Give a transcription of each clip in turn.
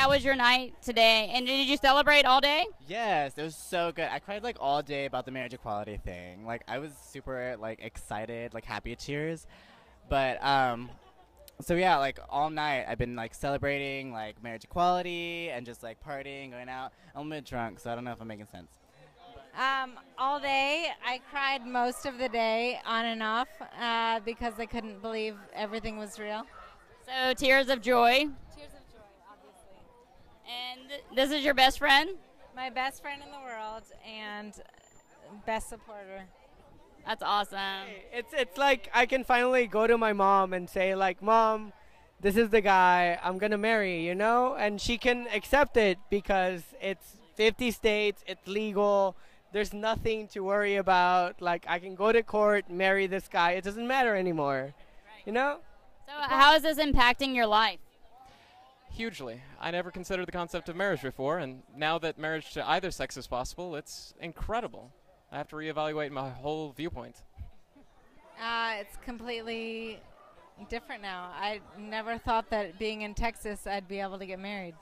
how was your night today? And did you celebrate all day? Yes, it was so good. I cried like all day about the marriage equality thing. Like I was super like excited, like happy tears. But so yeah, like all night I've been like celebrating like marriage equality and just like partying, going out. I'm a bit drunk, so I don't know if I'm making sense. All day. I cried most of the day on and off because I couldn't believe everything was real. So tears of joy. Tears of joy, obviously. And this is your best friend? My best friend in the world and best supporter. That's awesome. It's like I can finally go to my mom and say like, Mom, this is the guy I'm gonna marry, you know, and she can accept it because it's 50 states, it's legal. There's nothing to worry about. Like I can go to court, marry this guy. It doesn't matter anymore, you know. So how is this impacting your life? Hugely. I never considered the concept of marriage before, and now that marriage to either sex is possible, it's incredible. I have to reevaluate my whole viewpoint. It's completely different now. I never thought that being in Texas I'd be able to get married.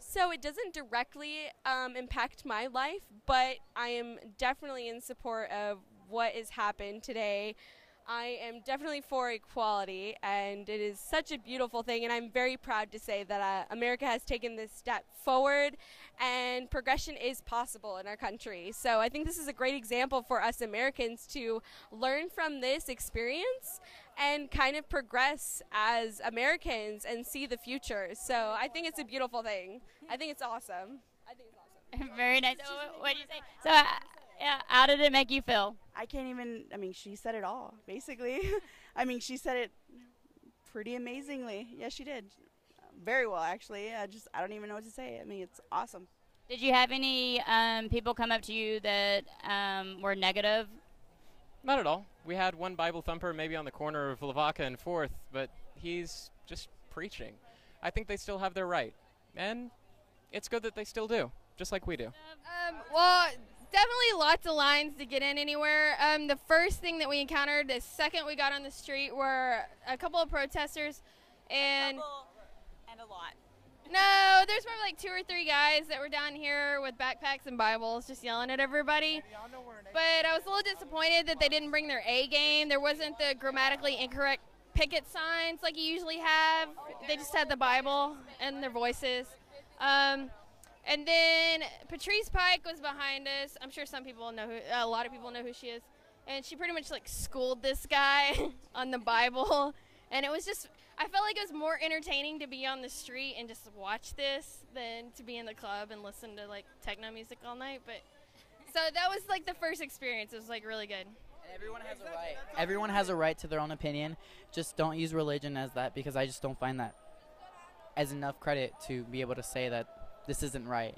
So it doesn't directly impact my life, but I am definitely in support of what has happened today. I am definitely for equality, and it is such a beautiful thing, and I'm very proud to say that America has taken this step forward, and progression is possible in our country. So I think this is a great example for us Americans to learn from this experience and kind of progress as Americans and see the future. So I think it's a beautiful thing. I think it's awesome. Very nice. So what did you say? So yeah, how did it make you feel? I can't even, I mean, she said it all, basically. I mean, she said it pretty amazingly. Yes, she did. Very well, actually. I don't even know what to say. I mean, it's awesome. Did you have any people come up to you that were negative? Not at all. We had one Bible thumper maybe on the corner of Lavaca and 4th, but he's just preaching. I think they still have their right, and it's good that they still do, just like we do. Well, definitely lots of lines to get in anywhere. The first thing that we encountered the second we got on the street were a couple of protesters, and a lot. no, there's probably like 2 or 3 guys that were down here with backpacks and Bibles just yelling at everybody. But I was a little disappointed that they didn't bring their A game. There wasn't the grammatically incorrect picket signs like you usually have. They just had the Bible and their voices. And then Patrice Pike was behind us. I'm sure some people know a lot of people know who she is. And she pretty much like schooled this guy on the Bible. And it was just, I felt like it was more entertaining to be on the street and just watch this than to be in the club and listen to like techno music all night. But so that was like the first experience. It was like really good. Everyone has a right. Everyone has a right to their own opinion. Just don't use religion as that, because I just don't find that as enough credit to be able to say that this isn't right.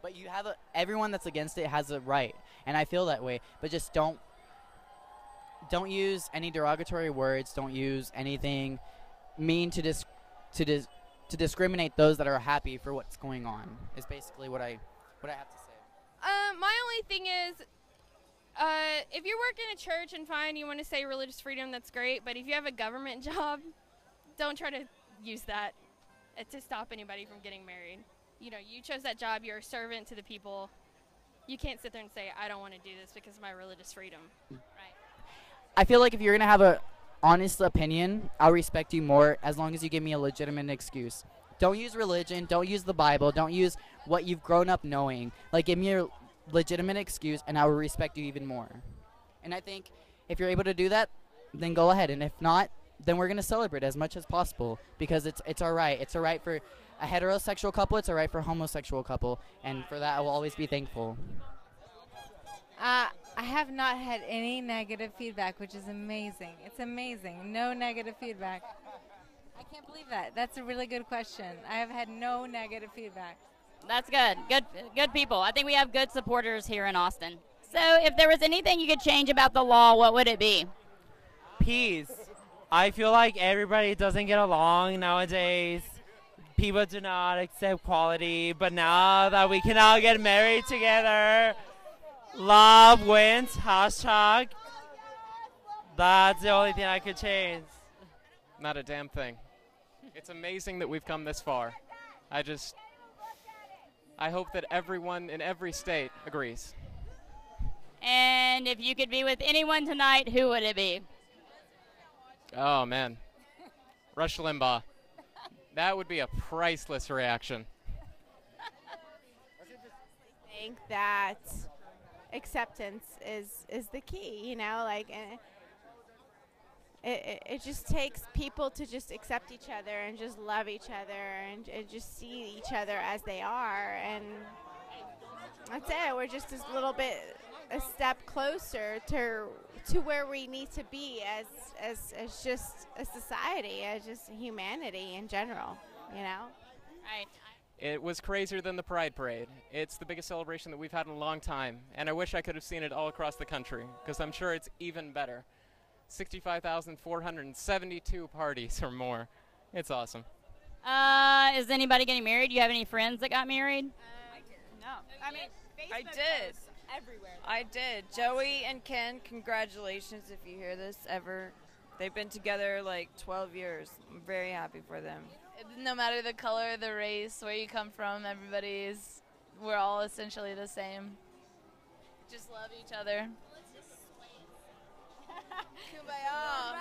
But you have everyone that's against it has a right, and I feel that way. But just don't use any derogatory words. Don't use anything mean to discriminate those that are happy for what's going on. Is basically what I have to say. My only thing is, if you're working at a church and fine, you want to say religious freedom, that's great. But if you have a government job, don't try to use that to stop anybody from getting married. You know, you chose that job. You're a servant to the people. You can't sit there and say, I don't want to do this because of my religious freedom. Right. I feel like if you're going to have a honest opinion, I'll respect you more as long as you give me a legitimate excuse. Don't use religion. Don't use the Bible. Don't use what you've grown up knowing. Like, give me a legitimate excuse, and I will respect you even more. And I think if you're able to do that, then go ahead. And if not, then we're going to celebrate as much as possible, because it's our right. It's a right for a heterosexual couple. It's a right for a homosexual couple. And for that, I will always be thankful. I have not had any negative feedback, which is amazing. It's amazing. No negative feedback. I can't believe that. That's a really good question. I have had no negative feedback. That's good. Good people. I think we have good supporters here in Austin. So if there was anything you could change about the law, what would it be? Peace. I feel like everybody doesn't get along nowadays. People do not accept equality, but now that we can all get married together, love wins, hashtag. That's the only thing I could change. Not a damn thing. It's amazing that we've come this far. I hope that everyone in every state agrees. And if you could be with anyone tonight, who would it be? Oh, man. Rush Limbaugh. That would be a priceless reaction. I think that acceptance is the key, you know, like it just takes people to just accept each other and just love each other and just see each other as they are, and that's it. We're just a little bit a step closer to where we need to be as just a society, as just humanity in general, you know? Right. It was crazier than the Pride Parade. It's the biggest celebration that we've had in a long time, and I wish I could have seen it all across the country, because I'm sure it's even better. 65,472 parties or more. It's awesome. Is anybody getting married? Do you have any friends that got married? No. I mean, I did. Everywhere. I did. Joey and Ken, congratulations if you hear this ever. They've been together like 12 years. I'm very happy for them. No matter the color, the race, where you come from, we're all essentially the same. Just love each other. Kumbaya.